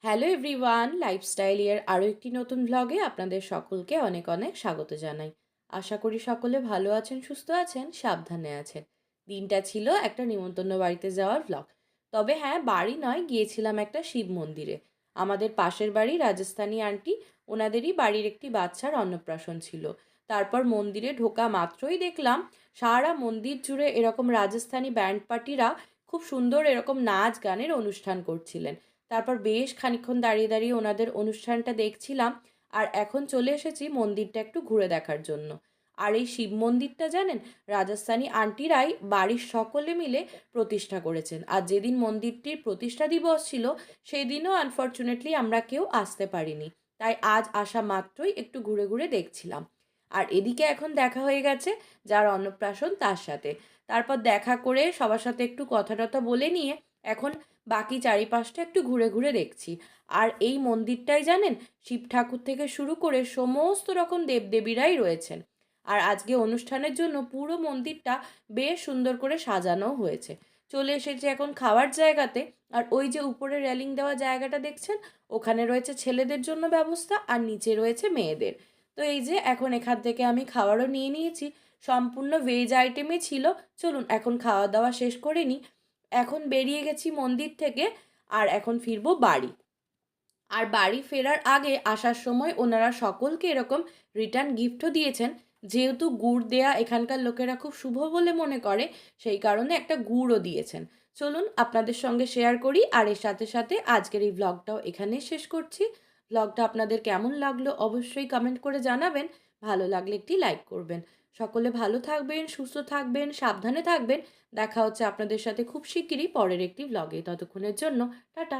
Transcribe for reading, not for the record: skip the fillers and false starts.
Hello everyone, lifestyle এর আরও একটি নতুন ভ্লগে আপনাদের সকলকে অনেক অনেক স্বাগত জানাই। আশা করি সকলে ভালো আছেন, সুস্থ আছেন, সাবধানে আছেন। দিনটা ছিল একটা নিমন্ত্রণ বাড়িতে যাওয়ার ভ্লগ। তবে হ্যাঁ, বাড়ি নয়, গিয়েছিলাম একটা শিব মন্দিরে। আমাদের পাশের বাড়ি রাজস্থানী আন্টি, ওনাদেরই বাড়ির একটি বাচ্চার অন্নপ্রাশন ছিল। তারপর মন্দিরে ঢোকা মাত্রই দেখলাম সারা মন্দির জুড়ে এরকম রাজস্থানী ব্যান্ড পার্টিরা খুব সুন্দর এরকম নাচ গানের অনুষ্ঠান করছিলেন। তারপর বেশ খানিকক্ষণ দাঁড়িয়ে দাঁড়িয়ে ওনাদের অনুষ্ঠানটা দেখছিলাম। আর এখন চলে এসেছি মন্দিরটা একটু ঘুরে দেখার জন্য। আর এই শিব মন্দিরটা জানেন, রাজস্থানী আন্টিরাই বাড়ির সকলে মিলে প্রতিষ্ঠা করেছেন। আর যেদিন মন্দিরটির প্রতিষ্ঠা দিবস ছিল সেদিনও আনফর্চুনেটলি আমরা কেউ আসতে পারিনি। তাই আজ আসা মাত্রই একটু ঘুরে ঘুরে দেখছিলাম। আর এদিকে এখন দেখা হয়ে গেছে যার অন্নপ্রাশন তার সাথে। তারপর দেখা করে সবার সাথে একটু কথা টথা বলে নিয়ে এখন বাকি চারিপাশটা একটু ঘুরে ঘুরে দেখছি। আর এই মন্দিরটাই জানেন, শিব ঠাকুর থেকে শুরু করে সমস্ত রকম দেবদেবীরাই রয়েছেন। আর আজকে অনুষ্ঠানের জন্য পুরো মন্দিরটা বেশ সুন্দর করে সাজানো হয়েছে। চলে এসেছে এখন খাওয়ার জায়গাতে। আর ওই যে উপরে রেলিং দেওয়া জায়গাটা দেখছেন, ওখানে রয়েছে ছেলেদের জন্য ব্যবস্থা আর নিচে রয়েছে মেয়েদের। তো এই যে এখন এখান থেকে আমি খাবারও নিয়ে নিয়েছি, সম্পূর্ণ ভেজ আইটেমই ছিল। চলুন এখন খাওয়া দাওয়া শেষ করে নিই। এখন বেরিয়ে গেছি মন্দির থেকে, আর এখন ফিরবো বাড়ি। আর বাড়ি ফেরার আগে আসার সময় ওনারা সকলকে এরকম রিটার্ন গিফটও দিয়েছেন। যেহেতু গুড় দেয়া এখানকার লোকেরা খুব শুভ বলে মনে করে, সেই কারণে একটা গুড়ও দিয়েছেন। চলুন আপনাদের সঙ্গে শেয়ার করি, আর এর সাথে সাথে আজকের এই ভ্লগটাও এখানেই শেষ করছি। ভ্লগটা আপনাদের কেমন লাগলো অবশ্যই কমেন্ট করে জানাবেন। ভালো লাগলে একটি লাইক করবেন। সকলে ভালো থাকবেন, সুস্থ থাকবেন, সাবধানে থাকবেন। দেখা হচ্ছে আপনাদের সাথে খুব শিগগিরই পরের একটি ভ্লগে। ততক্ষণের জন্য টাটা।